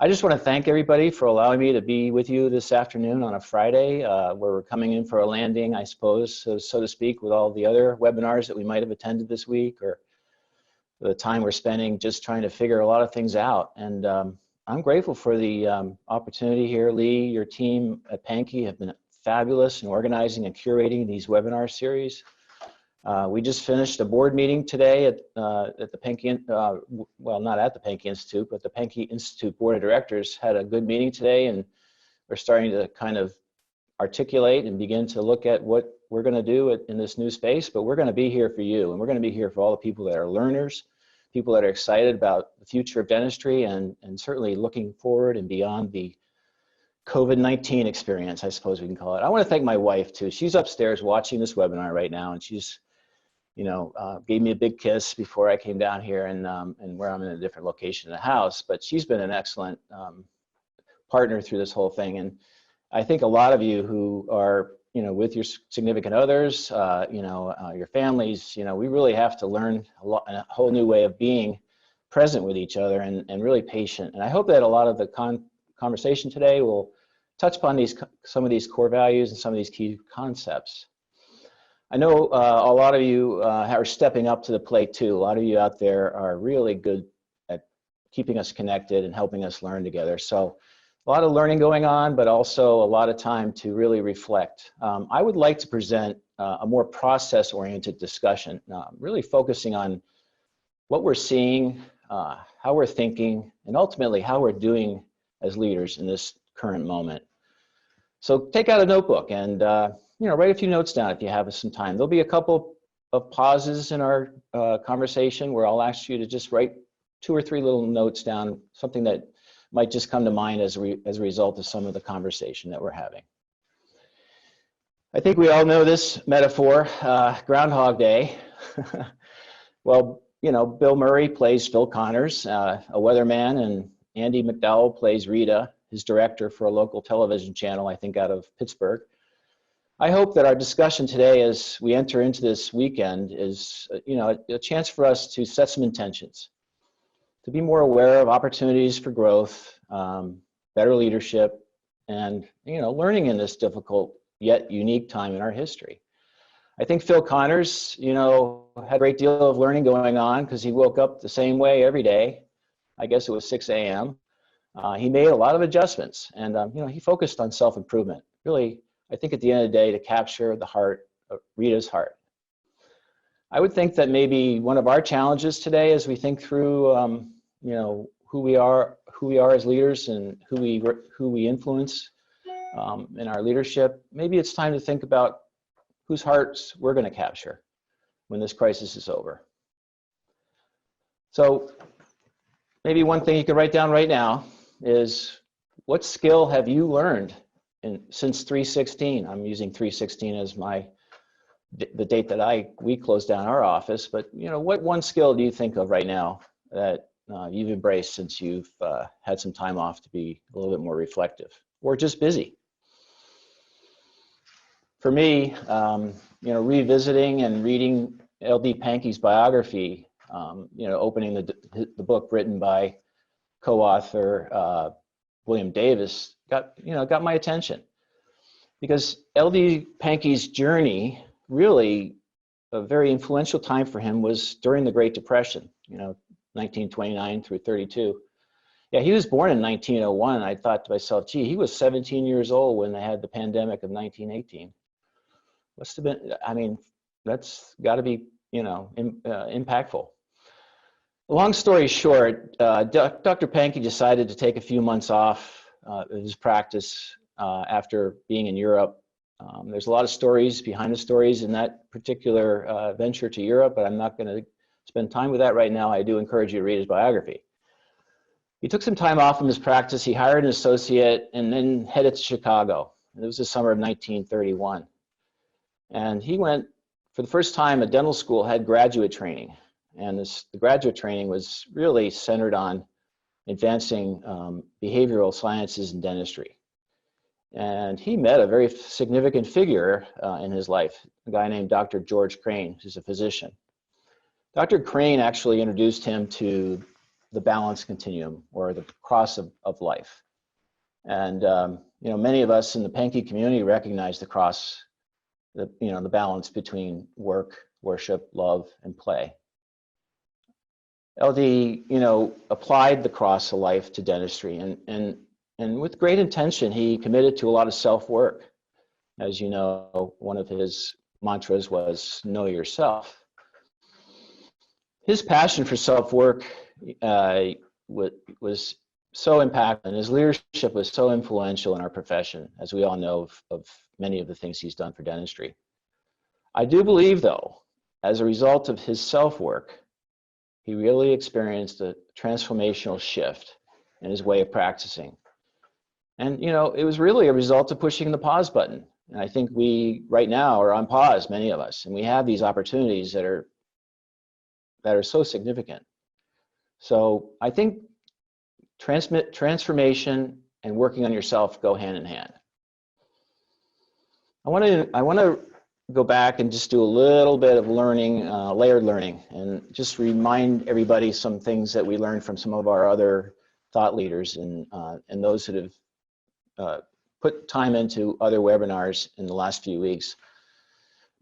I just want to thank everybody for allowing me to be with you this afternoon on a Friday, where we're coming in for a landing, I suppose, so to speak, with all the other webinars that we might have attended this week, or the time we're spending just trying to figure a lot of things out. And I'm grateful for the opportunity here. Lee, your team at Pankey have been fabulous in organizing and curating these webinar series. We just finished a board meeting today at the Pankey, well, not at the Pankey Institute, but the Pankey Institute Board of Directors had a good meeting today, and we're starting to kind of articulate and begin to look at what we're going to do in this new space. But we're going to be here for you, and we're going to be here for all the people that are learners, people that are excited about the future of dentistry, and certainly looking forward and beyond the COVID-19 experience, I suppose we can call it. I want to thank my wife too. She's upstairs watching this webinar right now, and she's, gave me a big kiss before I came down here, and where I'm in a different location in the house. But she's been an excellent partner through this whole thing. And I think a lot of you who are, with your significant others, your families, we really have to learn a whole new way of being present with each other and really patient. And I hope that a lot of the conversation today will touch upon some of these core values and some of these key concepts. I know a lot of you are stepping up to the plate too. A lot of you out there are really good at keeping us connected and helping us learn together. So a lot of learning going on, but also a lot of time to really reflect. I would like to present a more process-oriented discussion, really focusing on what we're seeing, how we're thinking, and ultimately how we're doing as leaders in this current moment. So take out a notebook and write a few notes down if you have some time. There'll be a couple of pauses in our conversation where I'll ask you to just write 2 or 3 little notes down, something that might just come to mind as a result of some of the conversation that we're having. I think we all know this metaphor, Groundhog Day. Well, Bill Murray plays Phil Connors, a weatherman, and Andy McDowell plays Rita, his director for a local television channel, I think out of Pittsburgh. I hope that our discussion today as we enter into this weekend is a chance for us to set some intentions, to be more aware of opportunities for growth, better leadership, and learning in this difficult yet unique time in our history. I think Phil Connors, had a great deal of learning going on because he woke up the same way every day. I guess it was 6 a.m. He made a lot of adjustments, and he focused on self-improvement. Really, I think at the end of the day, to capture the heart of Rita's heart. I would think that maybe one of our challenges today, as we think through, who we are as leaders and who we influence in our leadership, maybe it's time to think about whose hearts we're going to capture when this crisis is over. So maybe one thing you can write down right now is, what skill have you learned since 3/16? I'm using 3/16 as the date that we closed down our office, but what one skill do you think of right now that you've embraced since you've had some time off to be a little bit more reflective, or just busy? For me, revisiting and reading L.D. Pankey's biography, opening the book written by co-author William Davis, got my attention, because L.D. Pankey's journey, really a very influential time for him, was during the Great Depression, 1929 through 32. Yeah, he was born in 1901, and I thought to myself, gee, he was 17 years old when they had the pandemic of 1918. Must have been, that's got to be, impactful. Long story short, Dr. Pankey decided to take a few months off of his practice after being in Europe. There's a lot of stories behind the stories in that particular venture to Europe, but I'm not going to spend time with that right now. I do encourage you to read his biography. He took some time off from his practice. He hired an associate and then headed to Chicago. It was the summer of 1931. And he went, for the first time, a dental school had graduate training. And the graduate training was really centered on advancing behavioral sciences and dentistry. And he met a very significant figure in his life, a guy named Dr. George Crane, who's a physician. Dr. Crane actually introduced him to the balance continuum, or the cross of life. And you know, many of us in the Pankey community recognize the cross, you know, the balance between work, worship, love, and play. LD, you know, applied the cross of life to dentistry, and with great intention, he committed to a lot of self-work. As you know, one of his mantras was "Know yourself." His passion for self-work was so impactful, and his leadership was so influential in our profession, as we all know of many of the things he's done for dentistry. I do believe, though, as a result of his self-work, he really experienced a transformational shift in his way of practicing. And, you know, it was really a result of pushing the pause button. And I think we, right now, are on pause, many of us, and we have these opportunities that are so significant. So I think transformation and working on yourself go hand in hand. I want to go back and just do a little bit of learning, layered learning, and just remind everybody some things that we learned from some of our other thought leaders and those that have put time into other webinars in the last few weeks.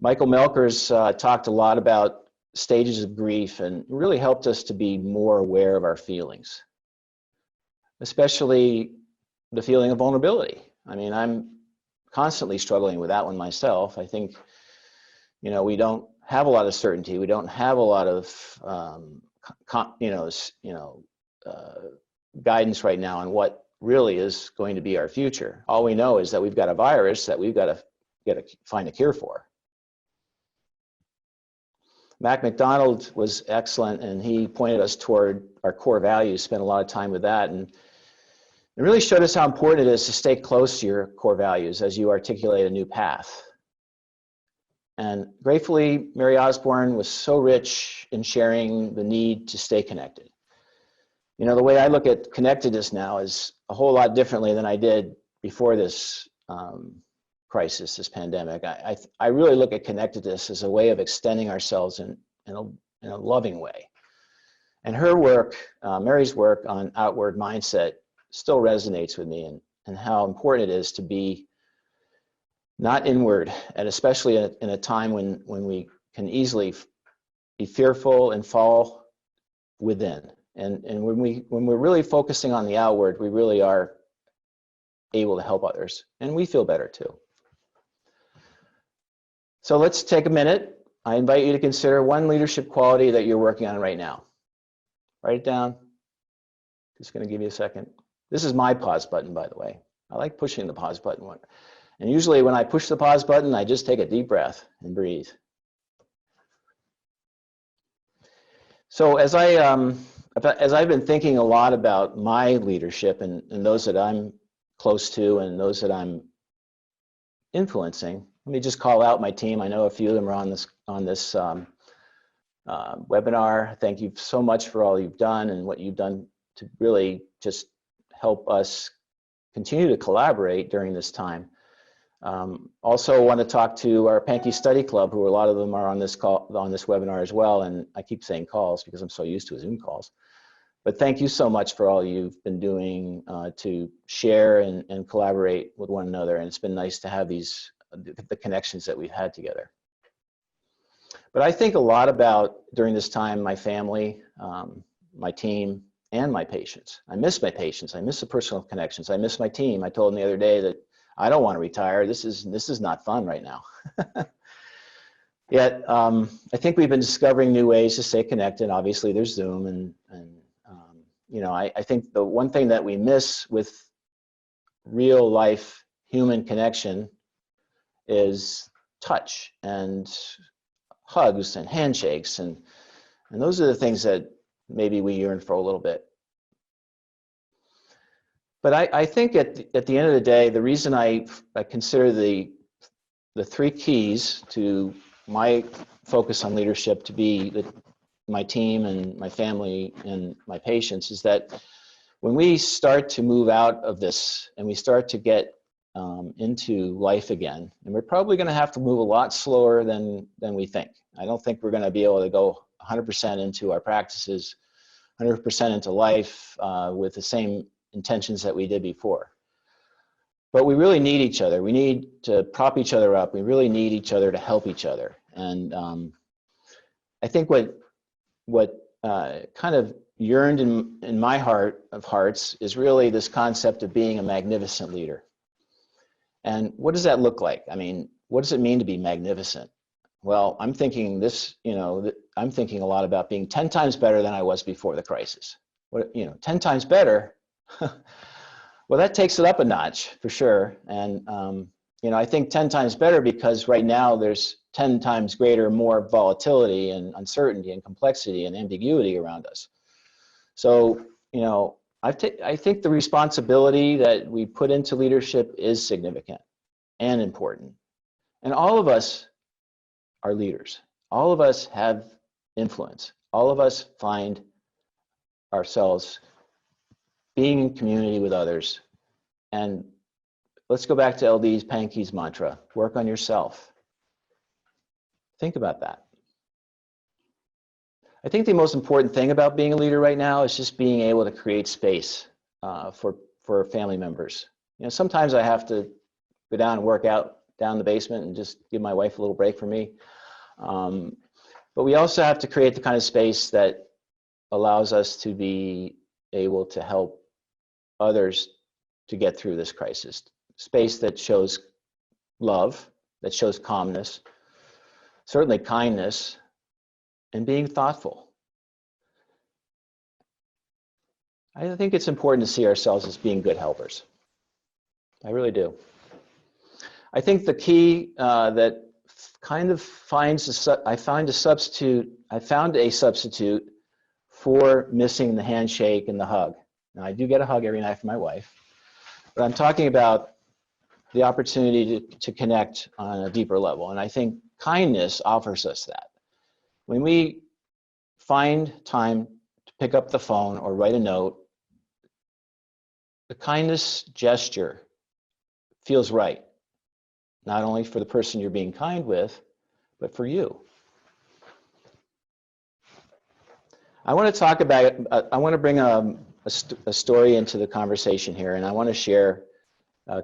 Michael Melker's talked a lot about stages of grief, and really helped us to be more aware of our feelings, especially the feeling of vulnerability. I mean, I'm constantly struggling with that one myself. I think, you know, we don't have a lot of certainty. We don't have a lot of, guidance right now on what really is going to be our future. All we know is that we've got a virus that we've got to find a cure for. Mac McDonald was excellent, and he pointed us toward our core values, spent a lot of time with that, and it really showed us how important it is to stay close to your core values as you articulate a new path. And gratefully, Mary Osborne was so rich in sharing the need to stay connected. You know, the way I look at connectedness now is a whole lot differently than I did before this crisis, this pandemic. I really look at connectedness as a way of extending ourselves in a loving way. And her work, Mary's work on outward mindset, still resonates with me, and how important it is to be not inward, and especially in a time when we can easily be fearful and fall within. And when we're really focusing on the outward, we really are able to help others, and we feel better too. So let's take a minute. I invite you to consider one leadership quality that you're working on right now. Write it down. Just going to give you a second. This is my pause button, by the way. I like pushing the pause button one. And usually when I push the pause button, I just take a deep breath and breathe. So as I've been thinking a lot about my leadership and those that I'm close to and those that I'm influencing, let me just call out my team. I know a few of them are on this webinar. Thank you so much for all you've done and what you've done to really just help us continue to collaborate during this time. Also want to talk to our Pankey Study Club, who a lot of them are on this webinar as well, and I keep saying calls because I'm so used to Zoom calls. But thank you so much for all you've been doing to share and collaborate with one another, and it's been nice to have the connections that we've had together. But I think a lot about, during this time, my family, my team, and my patients. I miss my patients. I miss the personal connections. I miss my team. I told them the other day that I don't want to retire. This is not fun right now. Yet, I think we've been discovering new ways to stay connected. Obviously, there's Zoom, and you know, I think the one thing that we miss with real life human connection is touch and hugs and handshakes, and those are the things that maybe we yearn for a little bit. But I think at the end of the day, the reason I consider the three keys to my focus on leadership to be my team and my family and my patients is that when we start to move out of this and we start to get into life again, and we're probably going to have to move a lot slower than we think. I don't think we're going to be able to go 100% into our practices 100% into life with the same intentions that we did before. But we really need each other. We need to prop each other up. We really need each other to help each other. And I think what kind of yearned in my heart of hearts is really this concept of being a magnificent leader. And what does that look like? I mean, what does it mean to be magnificent? Well, I'm thinking this, I'm thinking a lot about being 10 times better than I was before the crisis. 10 times better. Well, that takes it up a notch for sure. And, I think 10 times better because right now there's 10 times greater, more volatility and uncertainty and complexity and ambiguity around us. So, I think the responsibility that we put into leadership is significant and important. And all of us are leaders. All of us have influence. All of us find ourselves being in community with others. And let's go back to LD's Pankey's mantra, work on yourself. Think about that. I think the most important thing about being a leader right now is just being able to create space for family members. Sometimes I have to go down and work out down in the basement and just give my wife a little break from me. But we also have to create the kind of space that allows us to be able to help others to get through this crisis. Space that shows love, that shows calmness, certainly kindness, and being thoughtful. I think it's important to see ourselves as being good helpers. I really do. I think the key that kind of I found a substitute for missing the handshake and the hug. Now, I do get a hug every night from my wife, but I'm talking about the opportunity to connect on a deeper level. And I think kindness offers us that. When we find time to pick up the phone or write a note, the kindness gesture feels right, not only for the person you're being kind with, but for you. I want to talk about, I want to bring a story into the conversation here, and I want to share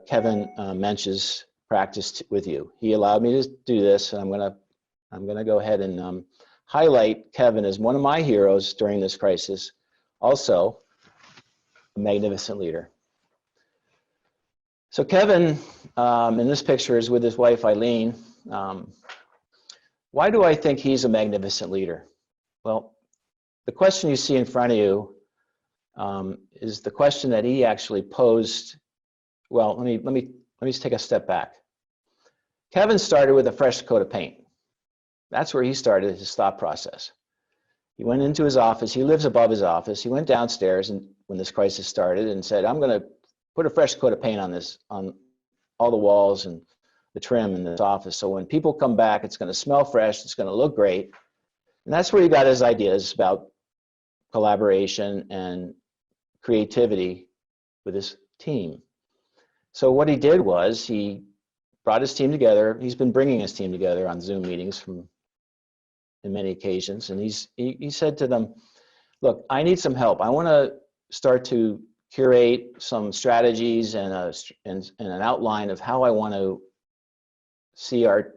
Kevin Mensch's practice with you. He allowed me to do this, and I'm going to go ahead and highlight Kevin as one of my heroes during this crisis, also a magnificent leader. So Kevin, in this picture, is with his wife, Eileen. Why do I think he's a magnificent leader? Well, the question you see in front of you is the question that he actually posed. Well, let me just take a step back. Kevin started with a fresh coat of paint. That's where he started his thought process. He went into his office. He lives above his office. He went downstairs and when this crisis started and said, I'm going to put a fresh coat of paint on all the walls and the trim in this office. So when people come back, it's going to smell fresh. It's going to look great. And that's where he got his ideas about collaboration and creativity with his team. So what he did was he brought his team together. He's been bringing his team together on Zoom meetings in many occasions. And he said to them, look, I need some help. I want to start to curate some strategies and an outline of how I want to see our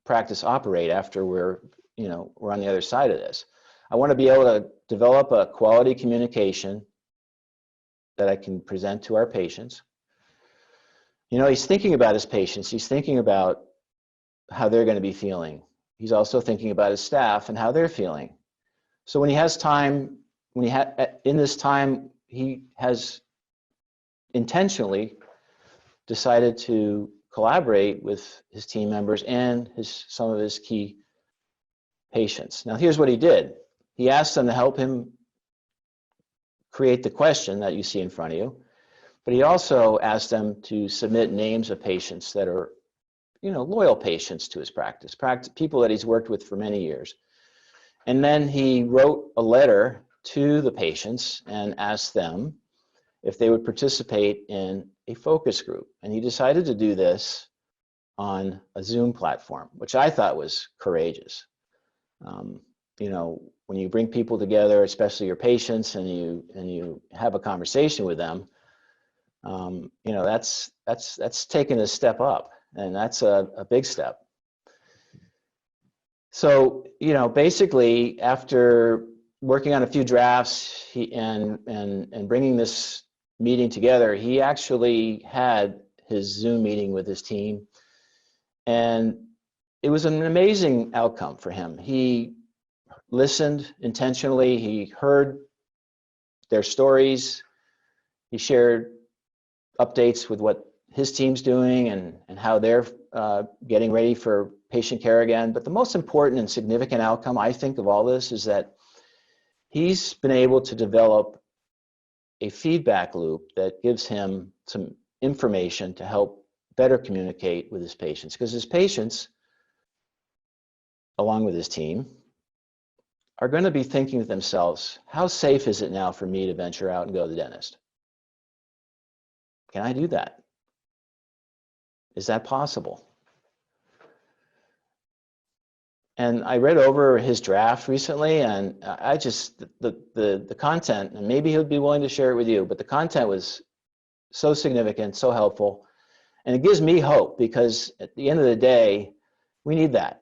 practice operate after we're on the other side of this. I want to be able to develop a quality communication that I can present to our patients. He's thinking about his patients. He's thinking about how they're going to be feeling. He's also thinking about his staff and how they're feeling. So when he has time, in this time, he has intentionally decided to collaborate with his team members and some of his key patients. Now, here's what he did. He asked them to help him create the question that you see in front of you, but he also asked them to submit names of patients that are, loyal patients to his practice, people that he's worked with for many years. And then he wrote a letter to the patients and asked them if they would participate in a focus group. And he decided to do this on a Zoom platform, which I thought was courageous. when you bring people together, especially your patients, and you have a conversation with them, you know, that's taking a step up, and that's a big step. So, you know, basically after working on a few drafts and bringing this meeting together, he actually had his Zoom meeting with his team, and it was an amazing outcome for him. He listened intentionally, he heard their stories, he shared updates with what his team's doing and how they're getting ready for patient care again. But the most important and significant outcome, I think, of all this is that he's been able to develop a feedback loop that gives him some information to help better communicate with his patients. Because his patients, along with his team, are going to be thinking to themselves, how safe is it now for me to venture out and go to the dentist? Can I do that? Is that possible? And I read over his draft recently, and I just, the content, and maybe he'll be willing to share it with you, but the content was so significant, so helpful, and it gives me hope, because at the end of the day, we need that.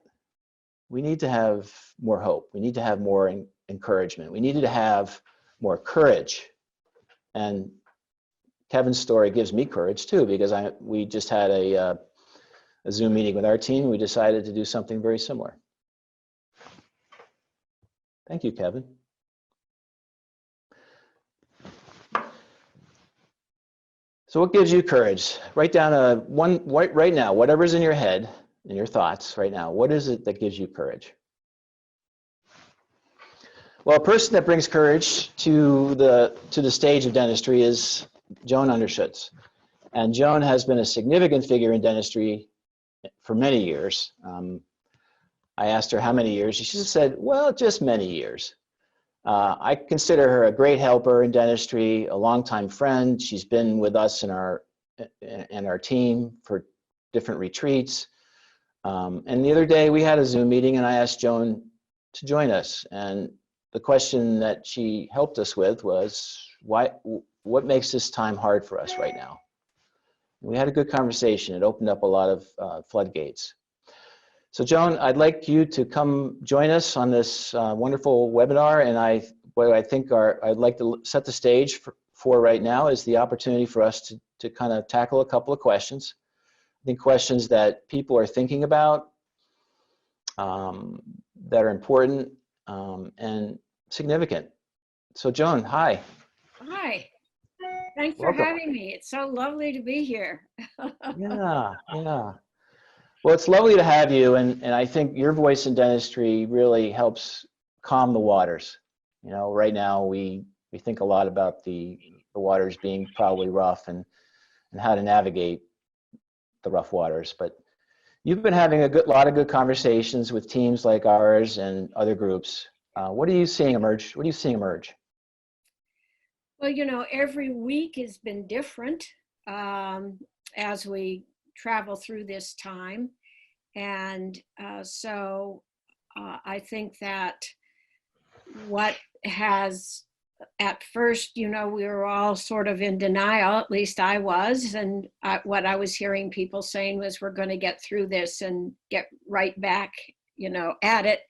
We need to have more hope. We need to have more encouragement. We needed to have more courage. And Kevin's story gives me courage too, because we just had a Zoom meeting with our team. We decided to do something very similar. Thank you, Kevin. So what gives you courage? Write down right now, whatever's in your head, in your thoughts right now, what is it that gives you courage? Well, a person that brings courage to the stage of dentistry is Joan Underschutz. And Joan has been a significant figure in dentistry for many years. I asked her how many years. She just said, well, just many years. I consider her a great helper in dentistry, a longtime friend. She's been with us and our team for different retreats. And the other day we had a Zoom meeting, and I asked Joan to join us. And the question that she helped us with was, what makes this time hard for us right now? We had a good conversation. It opened up a lot of floodgates. So Joan, I'd like you to come join us on this wonderful webinar, and I'd like to set the stage for right now is the opportunity for us to kind of tackle a couple of questions. I think questions that people are thinking about, that are important and significant. So Joan, hi. Hi. Thanks Welcome. for having me. It's so lovely to be here. Yeah. Well, it's lovely to have you, and I think your voice in dentistry really helps calm the waters. You know, right now we think a lot about the waters being probably rough and how to navigate the rough waters, but you've been having a lot of good conversations with teams like ours and other groups. What are you seeing emerge? What are you seeing emerge? Well, you know, every week has been different as we travel through this time. And so I think that what has, at first, you know, we were all sort of in denial, at least I was. And what I was hearing people saying was, we're going to get through this and get right back, you know, at it,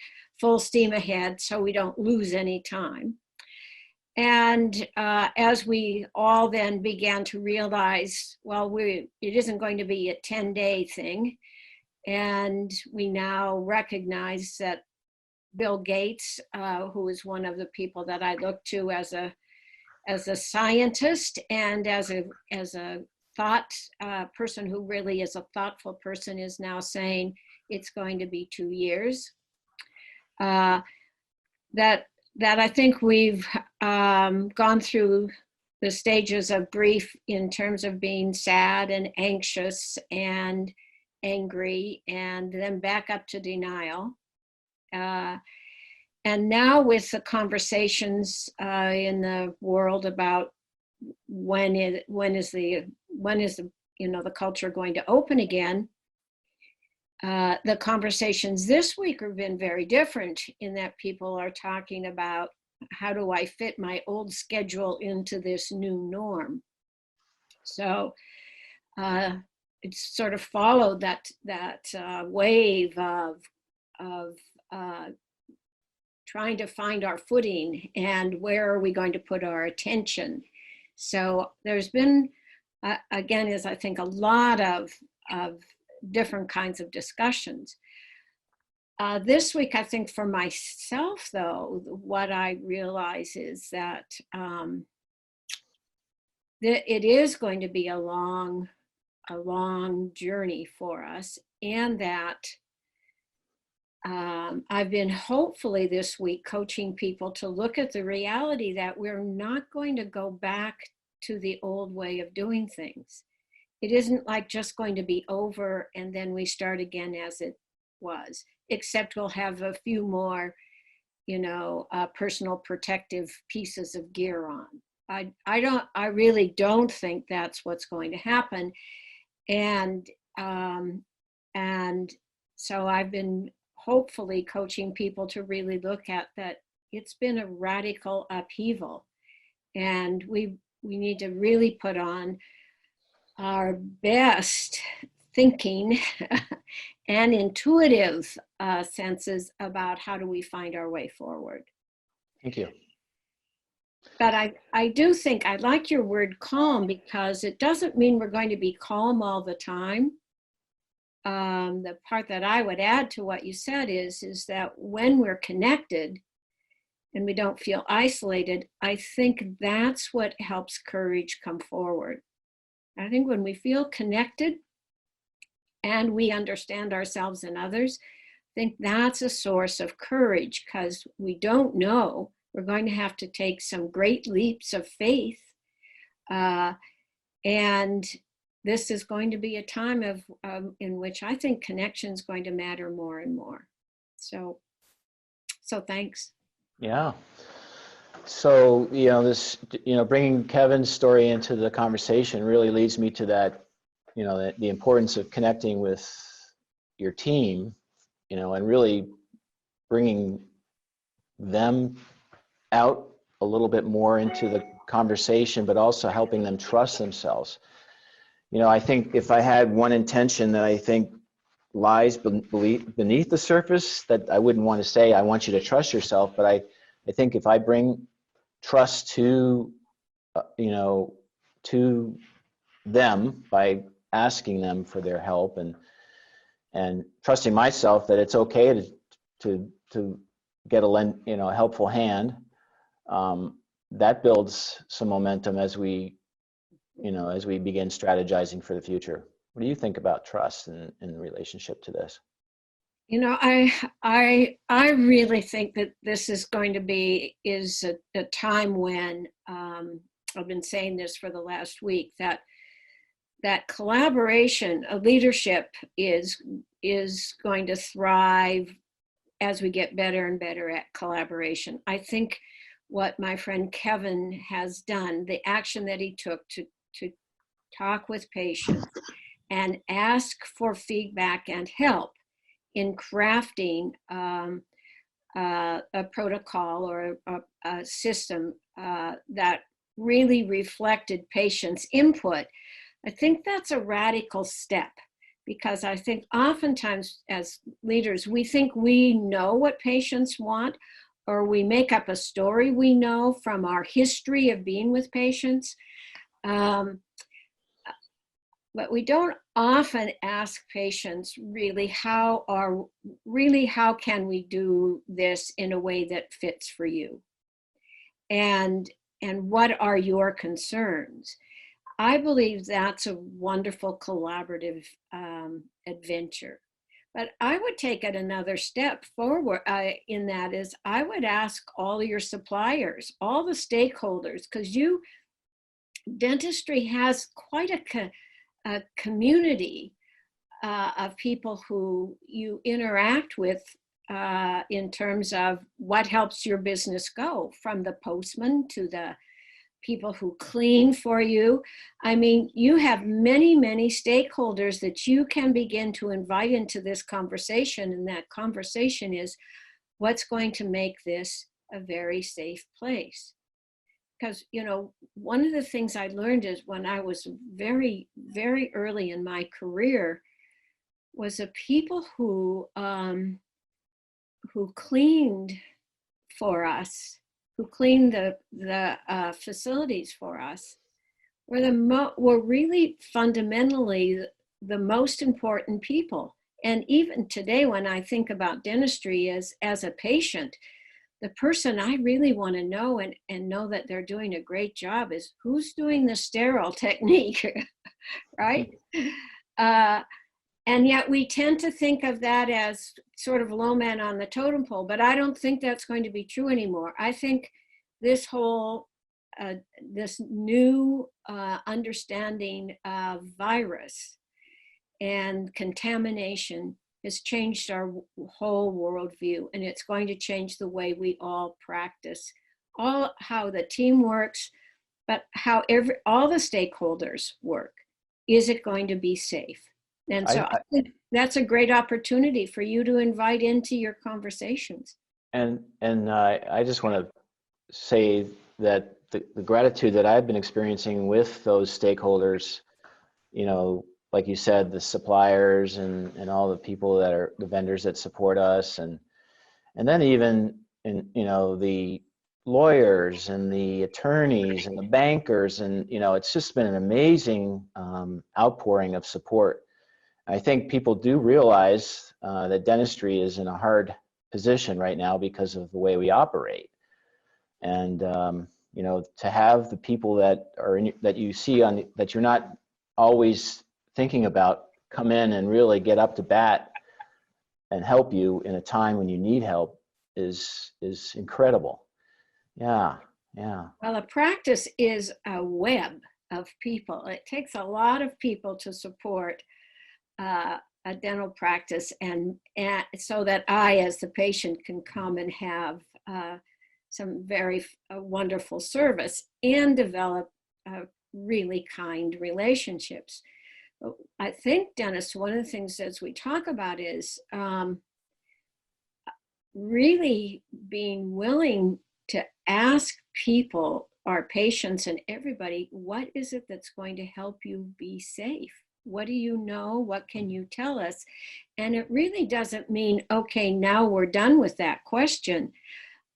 full steam ahead, so we don't lose any time. And as we all then began to realize, well, it isn't going to be a 10-day thing. And we now recognize that Bill Gates, who is one of the people that I look to as a scientist and as a thought person who really is a thoughtful person, is now saying it's going to be 2 years. That I think we've gone through the stages of grief in terms of being sad and anxious and angry, and then back up to denial. And now with the conversations in the world about when is the you know, the culture going to open again, The conversations this week have been very different in that people are talking about how do I fit my old schedule into this new norm. So it's sort of followed that wave of trying to find our footing and where are we going to put our attention. So there's been, again, is I think a lot of different kinds of discussions. This week, I think for myself, though, what I realize is that it is going to be a long journey for us, and that I've been hopefully this week coaching people to look at the reality that we're not going to go back to the old way of doing things. It isn't like just going to be over and then we start again as it was, except we'll have a few more, personal protective pieces of gear on. I really don't think that's what's going to happen. And so I've been hopefully coaching people to really look at that. It's been a radical upheaval, and we need to really put on our best thinking and intuitive senses about how do we find our way forward. Thank you. But I do think I like your word calm, because it doesn't mean we're going to be calm all the time. The part that I would add to what you said is that when we're connected and we don't feel isolated, I think that's what helps courage come forward. I think when we feel connected and we understand ourselves and others, I think that's a source of courage, because we don't know. We're going to have to take some great leaps of faith. And this is going to be a time in which I think connection is going to matter more and more. So thanks. Yeah. So, bringing Kevin's story into the conversation really leads me to that, the importance of connecting with your team, and really bringing them out a little bit more into the conversation, but also helping them trust themselves. I think if I had one intention that I think lies beneath the surface, that I wouldn't want to say, I want you to trust yourself, but I think if I bring trust to, to them by asking them for their help and trusting myself that it's okay to get a helpful hand, that builds some momentum as we begin strategizing for the future. What do you think about trust in relationship to this? I really think that this is going to be a time when I've been saying this for the last week, that collaboration, leadership is going to thrive as we get better and better at collaboration. I think what my friend Kevin has done, the action that he took to talk with patients and ask for feedback and help in crafting a protocol or a system that really reflected patients' input, I think that's a radical step, because I think oftentimes as leaders, we think we know what patients want, or we make up a story we know from our history of being with patients. But we don't often ask patients really how can we do this in a way that fits for you? And what are your concerns? I believe that's a wonderful collaborative adventure. But I would take it another step forward in that is I would ask all your suppliers, all the stakeholders, because dentistry has quite a community of people who you interact with in terms of what helps your business go, from the postman to people who clean for you. I mean, you have many, many stakeholders that you can begin to invite into this conversation. And that conversation is what's going to make this a very safe place. Because, you know, one of the things I learned is when I was very, very early in my career was the people who cleaned for us, who cleaned the facilities for us, were really fundamentally the most important people. And even today, when I think about dentistry as a patient, the person I really want to know and know that they're doing a great job is who's doing the sterile technique, right? And yet we tend to think of that as sort of low man on the totem pole, but I don't think that's going to be true anymore. I think this whole, this new understanding of virus and contamination has changed our whole worldview, and it's going to change the way we all practice, how the team works, but how all the stakeholders work. Is it going to be safe? And so I think that's a great opportunity for you to invite into your conversations. And I just want to say that the gratitude that I've been experiencing with those stakeholders, you know, like you said, the suppliers and all the people that are the vendors that support us, and then even you know, the lawyers and the attorneys and the bankers, and you know, it's just been an amazing outpouring of support. I think people do realize that dentistry is in a hard position right now because of the way we operate. And you know, to have the people that are that you see that you're not always thinking about come in and really get up to bat and help you in a time when you need help is incredible. Yeah, yeah. Well, a practice is a web of people. It takes a lot of people to support a dental practice, and so that I, as the patient, can come and have some very wonderful service and develop really kind relationships. I think, Dennis, one of the things as we talk about is really being willing to ask people, our patients and everybody, what is it that's going to help you be safe? What do you know? What can you tell us? And it really doesn't mean, okay, now we're done with that question.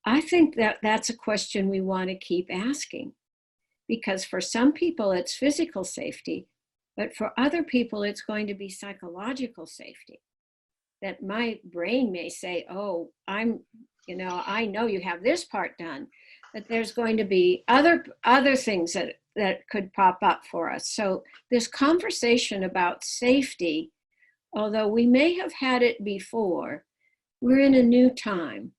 I think that that's a question we want to keep asking, because for some people it's physical safety, but for other people it's going to be psychological safety. That my brain may say, oh, I know you have this part done, but there's going to be other things that could pop up for us. So this conversation about safety, although we may have had it before, we're in a new time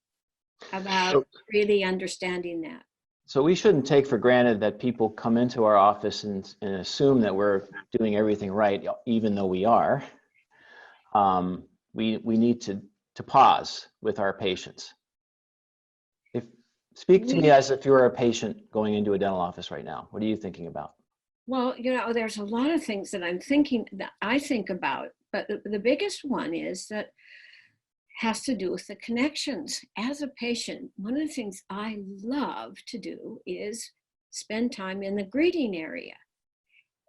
about really understanding that. So we shouldn't take for granted that people come into our office and assume that we're doing everything right, even though we are. We need to pause with our patients. Speak to me as if you're a patient going into a dental office right now. What are you thinking about? Well, there's a lot of things that I think about, but the biggest one is that has to do with the connections. As a patient, one of the things I love to do is spend time in the greeting area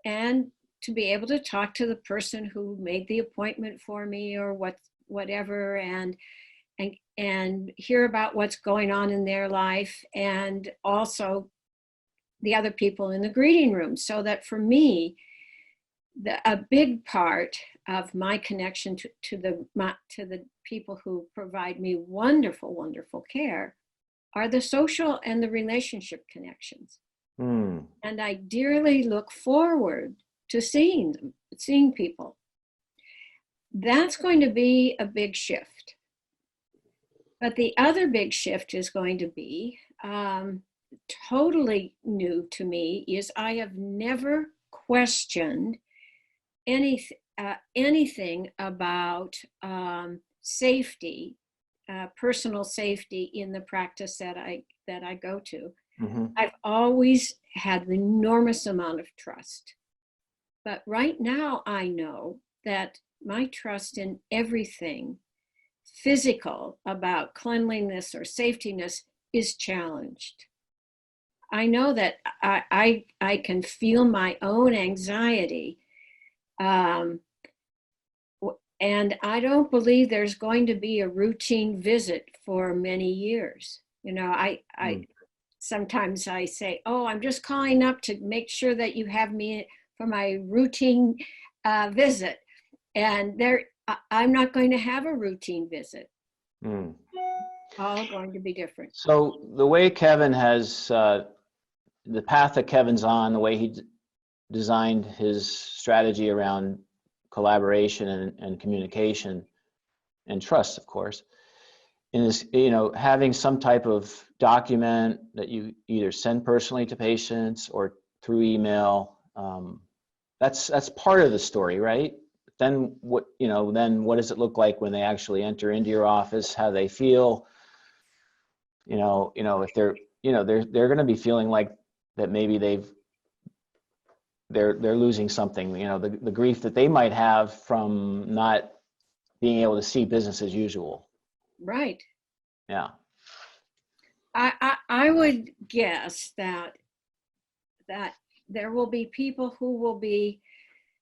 and to be able to talk to the person who made the appointment for me or whatever, and hear about what's going on in their life, and also the other people in the greeting room. So that for me, a big part of my connection to the people who provide me wonderful, wonderful care are the social and the relationship connections. And I dearly look forward to seeing people. That's going to be a big shift. But the other big shift is going to be totally new to me, is I have never questioned anything about safety, personal safety in the practice that I go to. Mhm. I've always had an enormous amount of trust. But right now I know that my trust in everything physical about cleanliness or safetyness is challenged. I know that I can feel my own anxiety. Um, and I don't believe there's going to be a routine visit for many years. You know, I sometimes I say, oh, I'm just calling up to make sure that you have me for my routine visit. And I'm not going to have a routine visit. Mm. All going to be different. So the way Kevin has, the path that Kevin's on, the way he designed his strategy around collaboration and communication and trust, of course, is, you know, having some type of document that you either send personally to patients or through email. That's part of the story, right? Then what, you know, then what does it look like when they actually enter into your office? How they feel? If they're, they're going to be feeling like that maybe they're losing something. You know, the grief that they might have from not being able to see business as usual. Right. Yeah. I would guess that there will be people who will be,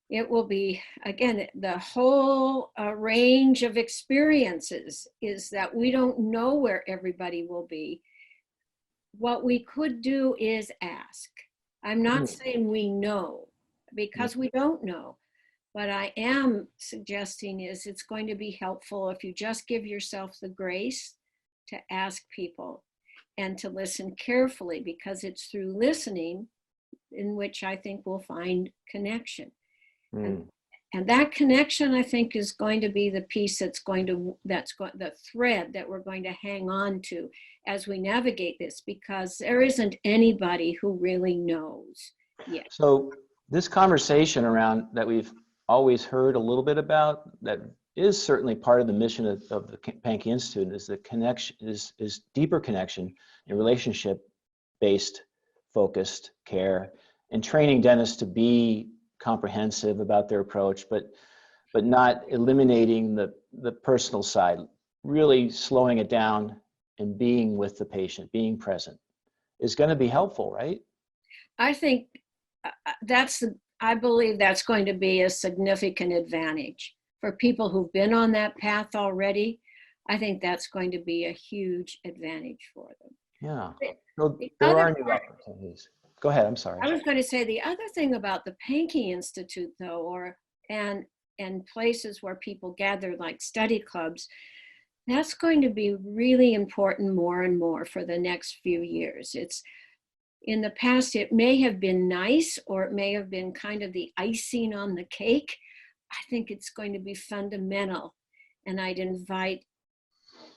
it will be, again, the whole range of experiences is that we don't know where everybody will be. What we could do is ask. I'm not saying we know, because we don't know. What I am suggesting is it's going to be helpful if you just give yourself the grace to ask people and to listen carefully, because it's through listening in which I think we'll find connection. And that connection, I think, is going to be the piece the thread that we're going to hang on to as we navigate this, because there isn't anybody who really knows yet. So this conversation around that we've always heard a little bit about, that is certainly part of the mission of the Pankey Institute, is the connection, is deeper connection and relationship-based focused care, and training dentists to be comprehensive about their approach, but not eliminating the personal side, really slowing it down and being with the patient, being present, is going to be helpful, right? I think I believe that's going to be a significant advantage for people who've been on that path already. I think that's going to be a huge advantage for them. Yeah. So there are new opportunities. Go ahead. I'm sorry. I was going to say the other thing about the Pankey Institute, though, and places where people gather, like study clubs, that's going to be really important more and more for the next few years. It's, in the past, it may have been nice, or it may have been kind of the icing on the cake. I think it's going to be fundamental. And I'd invite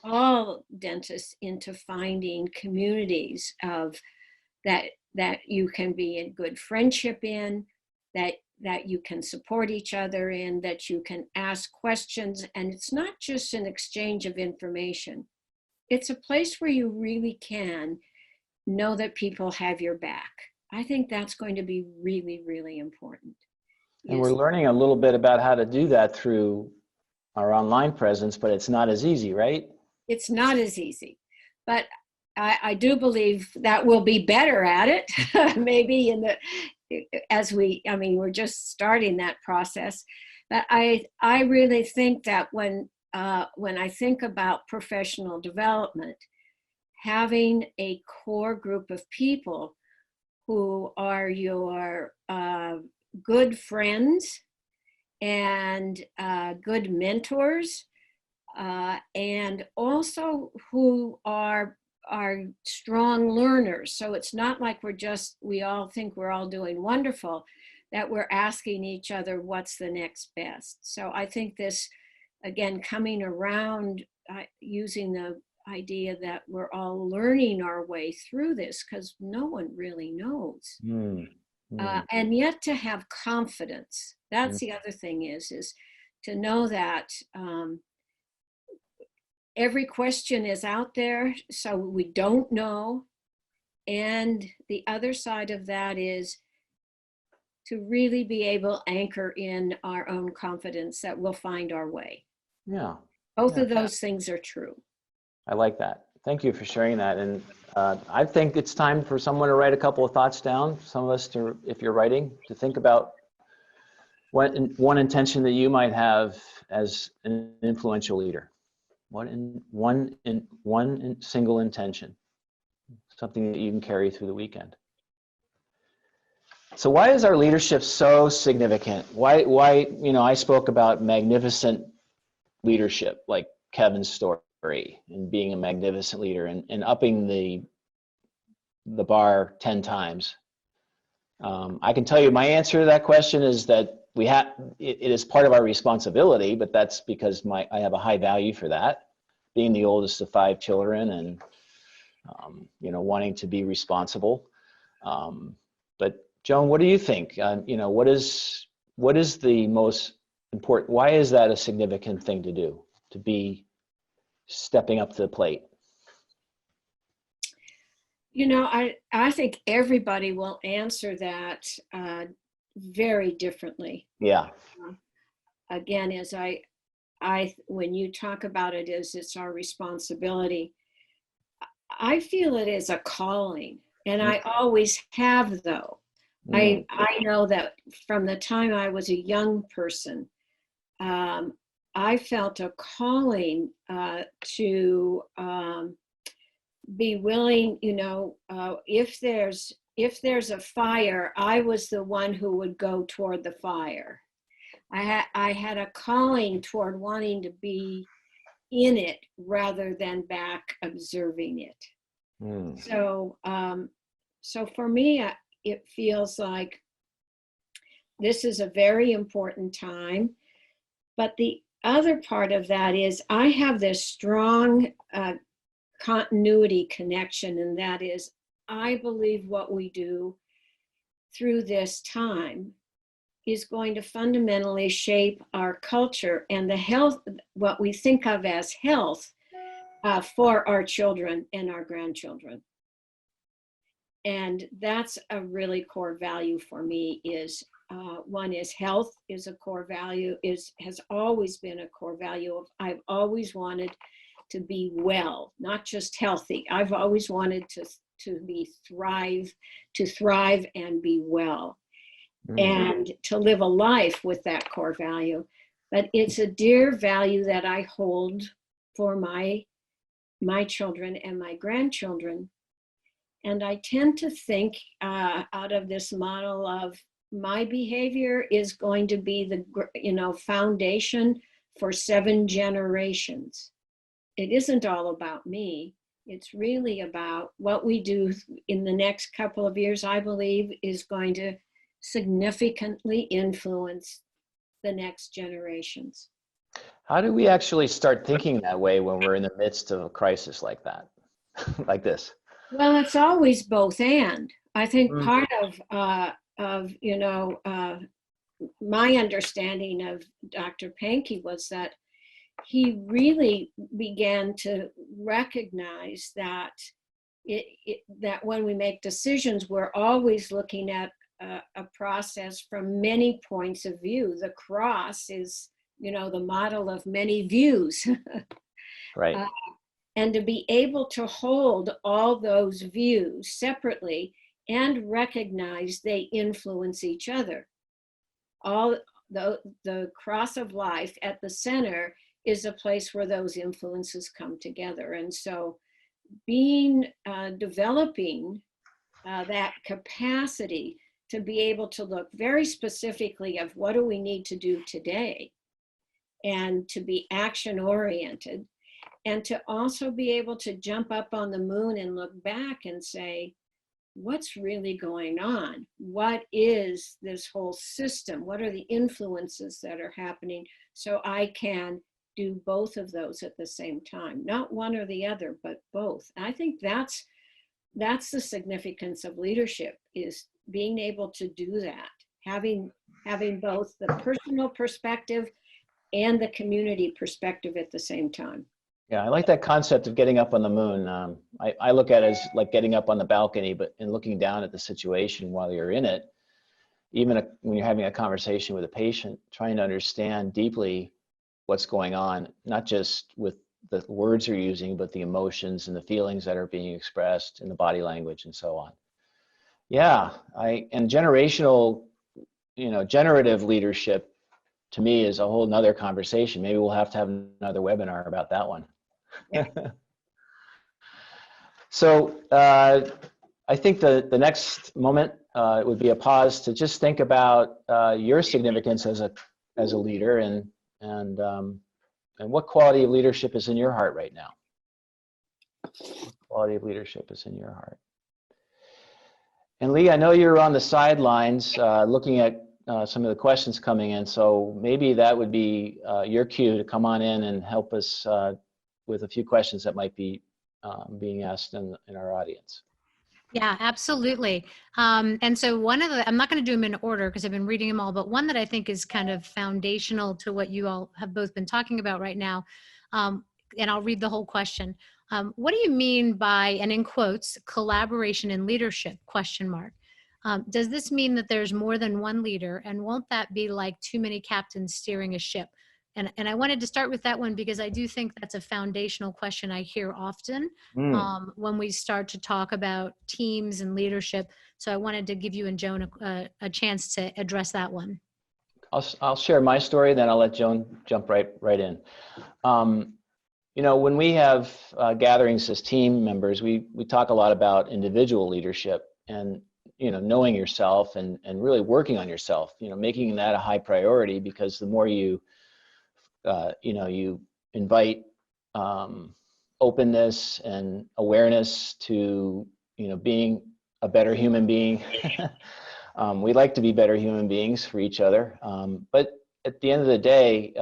all dentists into finding communities of that you can be in good friendship in, that you can support each other in, that you can ask questions. And it's not just an exchange of information. It's a place where you really can know that people have your back. I think that's going to be really, really important. And we're learning a little bit about how to do that through our online presence, but it's not as easy, right? It's not as easy, but I do believe that we'll be better at it. Maybe we're just starting that process. But I really think that when I think about professional development, having a core group of people who are your good friends and good mentors, and also who are strong learners. So it's not like we all think we're all doing wonderful, that we're asking each other what's the next best. So I think this, again, coming around, using the idea that we're all learning our way through this, because no one really knows. And yet to have confidence, that's the other thing, is to know that every question is out there, so we don't know, And the other side of that is to really be able to anchor in our own confidence that we'll find our way. Yeah. Both Yeah. of those things are true. I like that. Thank you for sharing that. And I think it's time for someone to write a couple of thoughts down. Some of us, to, if you're writing, to think about one intention that you might have as an influential leader. One single intention, something that you can carry through the weekend. So why is our leadership so significant? Why, I spoke about magnificent leadership, like Kevin's story, and being a magnificent leader and upping the bar 10 times. I can tell you my answer to that question is that it is part of our responsibility, but that's because I have a high value for that, being the oldest of 5 children and, wanting to be responsible. But Joan, what do you think? What is the most important, why is that a significant thing to do, to be stepping up to the plate? I think everybody will answer that very differently. Yeah. Again, as when you talk about it as it's our responsibility, I feel it is a calling, and I always have, though. I know that from the time I was a young person, I felt a calling to be willing, if there's a fire, I was the one who would go toward the fire. I had a calling toward wanting to be in it rather than back observing it. So for me, it feels like this is a very important time. But the other part of that is I have this strong continuity connection, and that is I believe what we do through this time is going to fundamentally shape our culture and the health, what we think of as health, for our children and our grandchildren. And that's a really core value for me. Is one is health is a core value, has always been a core value of, I've always wanted to be well, not just healthy. I've always wanted to thrive and be well, and to live a life with that core value. But it's a dear value that I hold for my children and my grandchildren. And I tend to think out of this model of my behavior is going to be the foundation for 7 generations. It isn't all about me. It's really about what we do in the next couple of years, I believe, is going to significantly influence the next generations. How do we actually start thinking that way when we're in the midst of a crisis like that, like this? Well, it's always both and. I think part of my understanding of Dr. Pankey was that he really began to recognize that that when we make decisions, we're always looking at a process from many points of view. The cross is, the model of many views. Right. And to be able to hold all those views separately and recognize they influence each other. All the cross of life at the center is a place where those influences come together. And so developing that capacity to be able to look very specifically of what do we need to do today, and to be action oriented, and to also be able to jump up on the moon and look back and say, what's really going on? What is this whole system? What are the influences that are happening? So I can do both of those at the same time, not one or the other, but both. I think that's the significance of leadership, is being able to do that, having both the personal perspective and the community perspective at the same time. Yeah, I like that concept of getting up on the moon. I look at it as like getting up on the balcony, but and looking down at the situation while you're in it. Even when you're having a conversation with a patient, trying to understand deeply what's going on, not just with the words you're using, but the emotions and the feelings that are being expressed in the body language and so on. Yeah, and generational, generative leadership to me is a whole nother conversation. Maybe we'll have to have another webinar about that one. Yeah. So I think the next moment would be a pause to just think about your significance as a leader and what quality of leadership is in your heart right now. What quality of leadership is in your heart. And Lee, I know you're on the sidelines looking at some of the questions coming in, so maybe that would be your cue to come on in and help us with a few questions that might be being asked in our audience. Yeah, absolutely. And so I'm not going to do them in order because I've been reading them all, but one that I think is kind of foundational to what you all have both been talking about right now, and I'll read the whole question. What do you mean by, and in quotes, collaboration and leadership, question mark? Does this mean that there's more than one leader, and won't that be like too many captains steering a ship? And I wanted to start with that one because I do think that's a foundational question I hear often when we start to talk about teams and leadership. So I wanted to give you and Joan a chance to address that one. I'll share my story, then I'll let Joan jump right in. When we have gatherings as team members, we talk a lot about individual leadership and knowing yourself and really working on yourself. Making that a high priority, because the more you invite openness and awareness to being a better human being. We like to be better human beings for each other, but at the end of the day,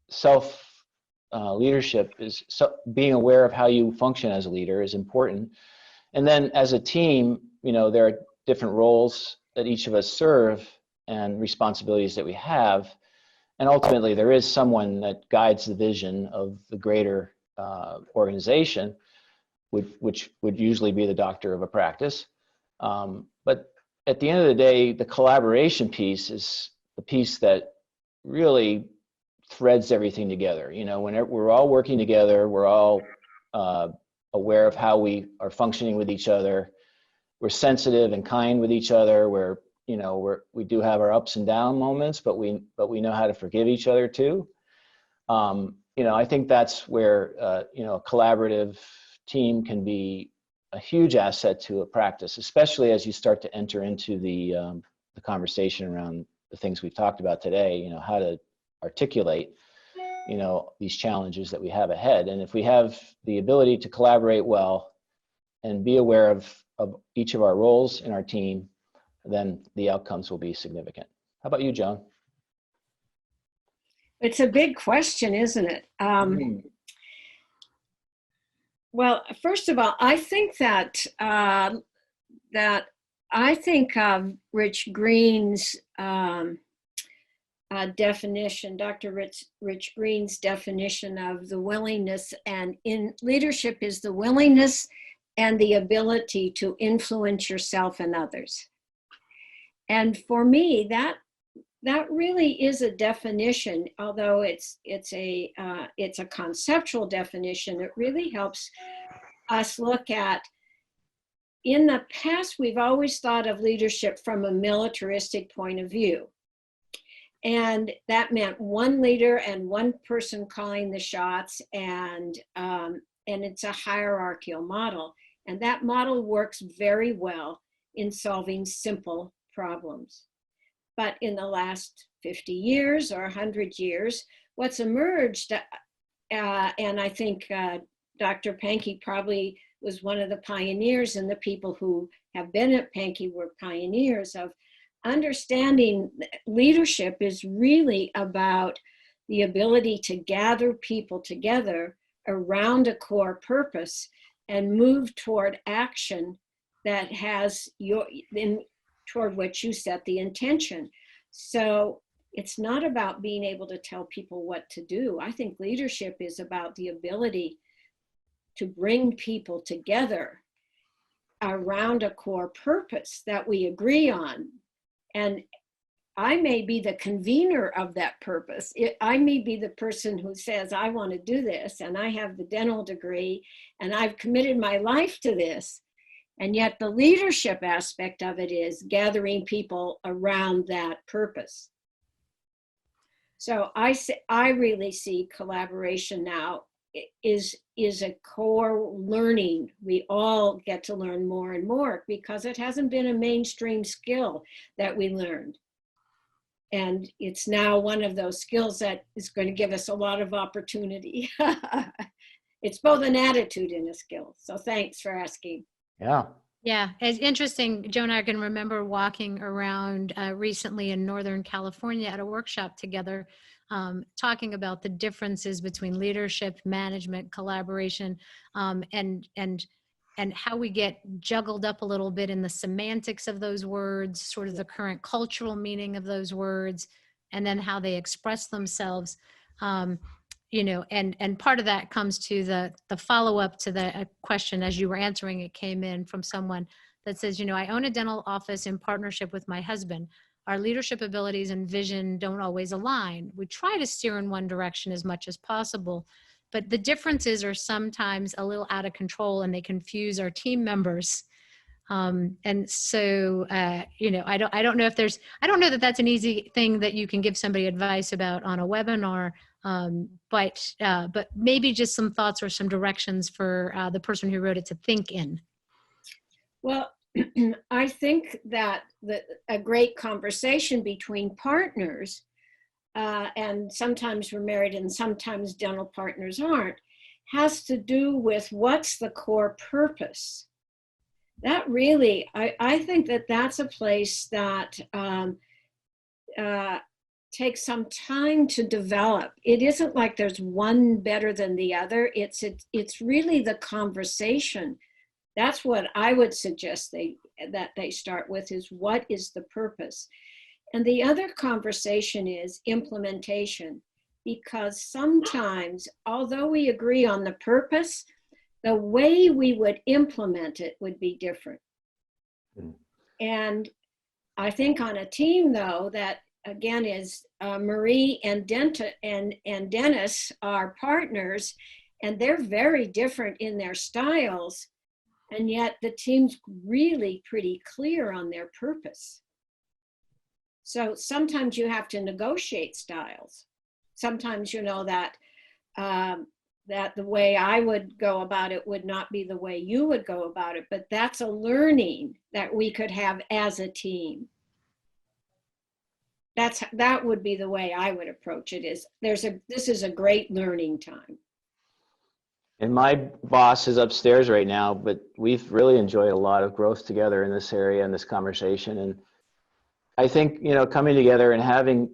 self leadership is being aware of how you function as a leader is important. And then as a team, there are different roles that each of us serve and responsibilities that we have. And ultimately, there is someone that guides the vision of the greater organization, which would usually be the doctor of a practice. But at the end of the day, the collaboration piece is the piece that really threads everything together. When we're all working together, we're all aware of how we are functioning with each other. We're sensitive and kind with each other. We do have our ups and down moments, but we know how to forgive each other too. I think that's where a collaborative team can be a huge asset to a practice, especially as you start to enter into the conversation around the things we've talked about today. How to articulate these challenges that we have ahead. And if we have the ability to collaborate well and be aware of each of our roles in our team, then the outcomes will be significant. How about you, Joan? It's a big question, isn't it? Well, first of all, I think that Rich Green's definition, Dr. Rich Green's definition of the willingness, and in leadership is the willingness and the ability to influence yourself and others. And for me, that really is a definition, although it's a conceptual definition. It really helps us look at, in the past, we've always thought of leadership from a militaristic point of view. And that meant one leader and one person calling the shots, and it's a hierarchical model. And that model works very well in solving simple problems. But in the last 50 years or 100 years, what's emerged, and I think Dr. Pankey probably was one of the pioneers, and the people who have been at Pankey were pioneers of understanding leadership is really about the ability to gather people together around a core purpose and move toward action that has toward which you set the intention. So It's not about being able to tell people what to do. I think leadership is about the ability to bring people together around a core purpose that we agree on. And I may be the convener of that purpose. I may be the person who says, I want to do this, and I have the dental degree, and I've committed my life to this. And yet the leadership aspect of it is gathering people around that purpose. So I really see collaboration now is a core learning. We all get to learn more and more because it hasn't been a mainstream skill that we learned. And it's now one of those skills that is going to give us a lot of opportunity. It's both an attitude and a skill. So thanks for asking. Yeah. Yeah, it's interesting. Joe and I can remember walking around recently in Northern California at a workshop together, talking about the differences between leadership, management, collaboration, and how we get juggled up a little bit in the semantics of those words, sort of the current cultural meaning of those words, and then how they express themselves. You know, and part of that comes to the follow-up to the question as you were answering. It came in from someone that says, you know, I own a dental office in partnership with my husband. Our leadership abilities and vision don't always align. We try to steer in one direction as much as possible, but the differences are sometimes a little out of control and they confuse our team members. And so, you know, I don't know that that's an easy thing that you can give somebody advice about on a webinar. But maybe just some thoughts or some directions for the person who wrote it to think in. Well, I think that a great conversation between partners, and sometimes we're married and sometimes dental partners aren't, has to do with what's the core purpose. That really, I think that that's a place that takes some time to develop. It isn't like there's one better than the other. It's really the conversation. That's what I would suggest that they start with, is what is the purpose? And the other conversation is implementation, because sometimes, although we agree on the purpose, the way we would implement it would be different. And I think on a team, though, that again is Marie and Dennis are partners, and they're very different in their styles, and yet the team's really pretty clear on their purpose. So sometimes you have to negotiate styles. Sometimes, you know, that that the way I would go about it would not be the way you would go about it, but that's a learning that we could have as a team. That would be the way I would approach it, is this is a great learning time. And my boss is upstairs right now, but we've really enjoyed a lot of growth together in this area and this conversation. And I think, you know, coming together and having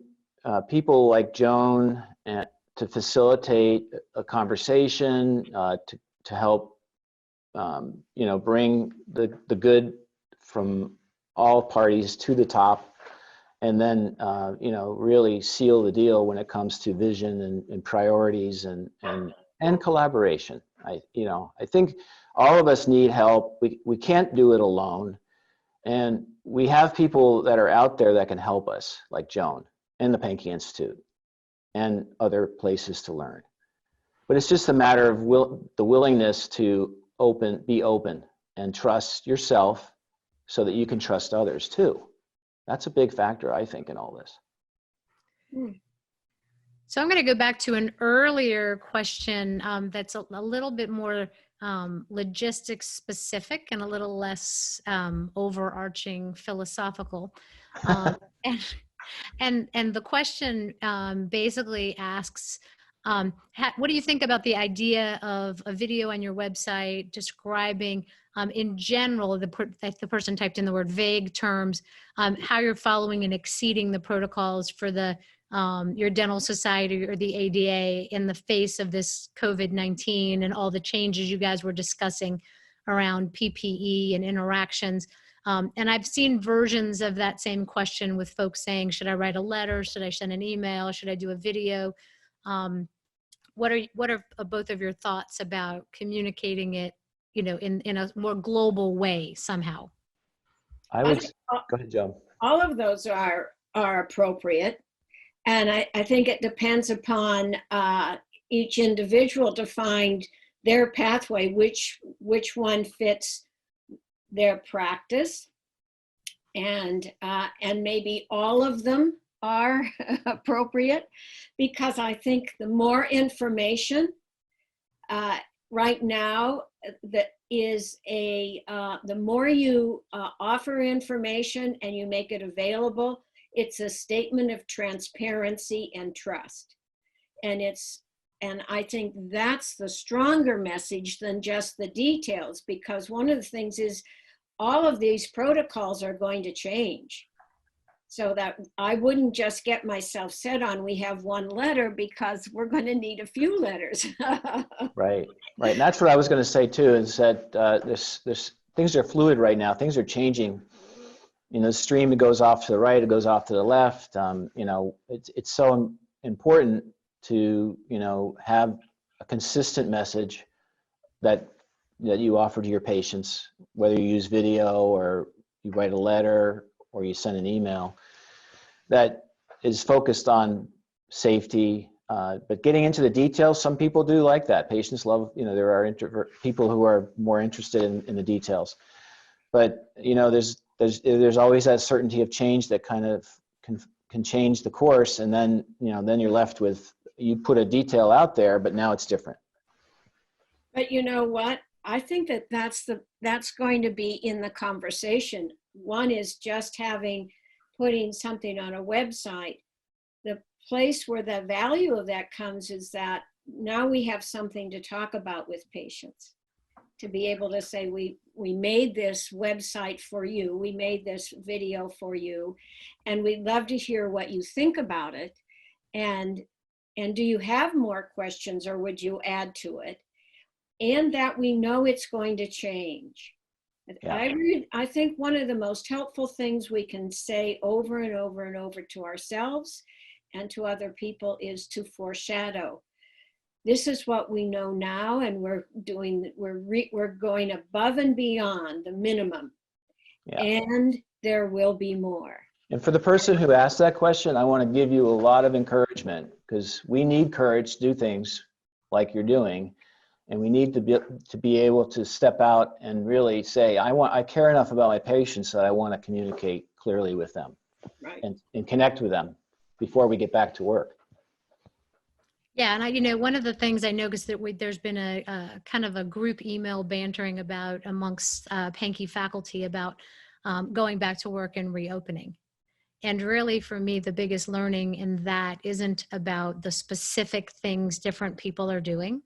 people like Joan to facilitate a conversation, to help, you know, bring the good from all parties to the top, and then, you know, really seal the deal when it comes to vision and priorities and collaboration. I think all of us need help. We can't do it alone. And we have people that are out there that can help us, like Joan and the Pankey Institute and other places to learn. But it's just a matter of the willingness to be open and trust yourself so that you can trust others too. That's a big factor, I think, in all this. So I'm going to go back to an earlier question that's a little bit more logistics specific and a little less overarching philosophical. And the question basically asks, what do you think about the idea of a video on your website describing in general, the person typed in the word vague terms, how you're following and exceeding the protocols for your dental society or the ADA in the face of this COVID-19 and all the changes you guys were discussing around PPE and interactions. And I've seen versions of that same question with folks saying, should I write a letter? Should I send an email? Should I do a video? What are both of your thoughts about communicating it, in a more global way somehow? I would, go ahead, Joe. All of those are appropriate. And I think it depends upon each individual to find their pathway, which one fits their practice. And maybe all of them are appropriate, because I think the more information right now that is the more you offer information and you make it available, it's a statement of transparency and trust. And I think that's the stronger message than just the details, because one of the things is all of these protocols are going to change. So that I wouldn't just get myself set on we have one letter, because we're going to need a few letters. Right. And that's what I was going to say too, is that this things are fluid right now. Things are changing. The stream, it goes off to the right, it goes off to the left. It's so important to, have a consistent message that you offer to your patients, whether you use video or you write a letter or you send an email, that is focused on safety. But getting into the details, some people do like that. Patients love, there are people who are more interested in the details. But, there's always that certainty of change that kind of can change the course. And then, then you're left with, you put a detail out there, but now it's different. But you know what? I think that's going to be in the conversation. One is just putting something on a website. The place where the value of that comes is that now we have something to talk about with patients, to be able to say, we made this website for you, we made this video for you, and we'd love to hear what you think about it. And do you have more questions, or would you add to it? And that we know it's going to change. Yeah. I think one of the most helpful things we can say over and over and over to ourselves and to other people is to foreshadow. This is what we know now, and we're going above and beyond the minimum. Yeah. And there will be more. And for the person who asked that question, I want to give you a lot of encouragement, because we need courage to do things like you're doing. And we need to be able to step out and really say, I care enough about my patients that I want to communicate clearly with them, right, and connect with them before we get back to work. Yeah, and one of the things I noticed that there's been a kind of a group email bantering about amongst Pankey faculty about going back to work and reopening. And really, for me, the biggest learning in that isn't about the specific things different people are doing.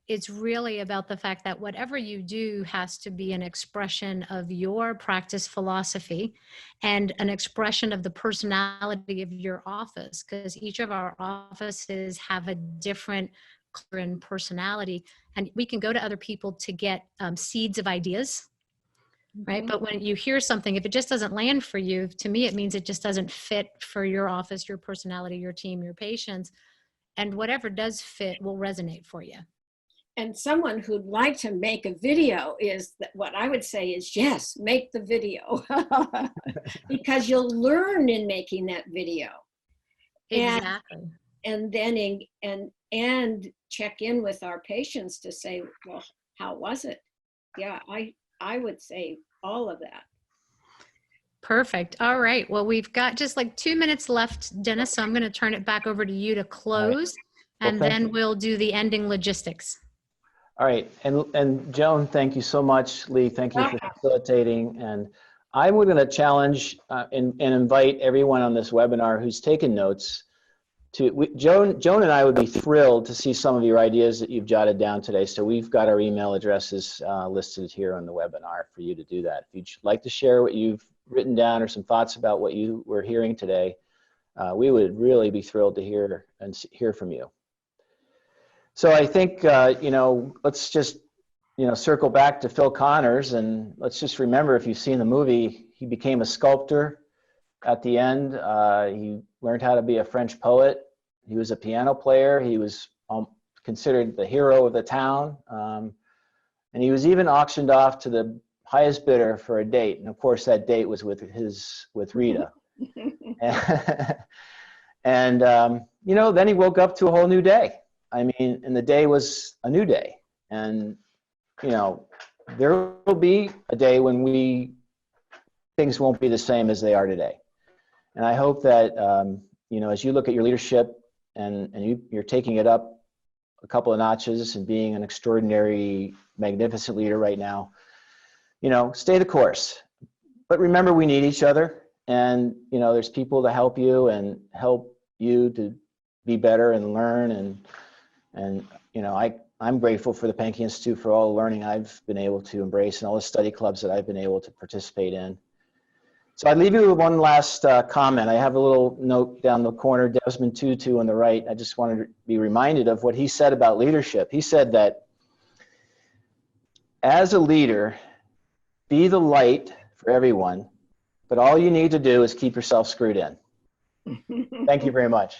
It's really about the fact that whatever you do has to be an expression of your practice philosophy and an expression of the personality of your office, because each of our offices have a different culture and personality. And we can go to other people to get seeds of ideas, right? But when you hear something, if it just doesn't land for you, to me, it means it just doesn't fit for your office, your personality, your team, your patients. And whatever does fit will resonate for you. And someone who'd like to make a video what I would say is, yes, make the video. Because you'll learn in making that video. Exactly. And then and check in with our patients to say, well, how was it? Yeah, I would say all of that. Perfect. All right. Well, we've got just like 2 minutes left, Dennis, so I'm going to turn it back over to you to close, and then we'll do the ending logistics. All right, and Joan, thank you so much. Lee, thank you for facilitating. And I'm going to challenge and invite everyone on this webinar who's taken notes to, Joan and I would be thrilled to see some of your ideas that you've jotted down today. So we've got our email addresses listed here on the webinar for you to do that. If you'd like to share what you've written down or some thoughts about what you were hearing today, we would really be thrilled to hear from you. So I think, let's just circle back to Phil Connors, and let's just remember, if you've seen the movie, he became a sculptor at the end. He learned how to be a French poet. He was a piano player. He was considered the hero of the town. And he was even auctioned off to the highest bidder for a date. And of course, that date was with Rita. And then he woke up to a whole new day. I mean, and the day was a new day. And, there will be a day when things won't be the same as they are today. And I hope that, as you look at your leadership and you're taking it up a couple of notches and being an extraordinary, magnificent leader right now, stay the course. But remember, we need each other, and there's people to help you to be better and learn, and I'm grateful for the Pankey Institute for all the learning I've been able to embrace and all the study clubs that I've been able to participate in. So I'd leave you with one last comment. I have a little note down the corner, Desmond Tutu on the right. I just wanted to be reminded of what he said about leadership. He said that as a leader, be the light for everyone, but all you need to do is keep yourself screwed in. Thank you very much.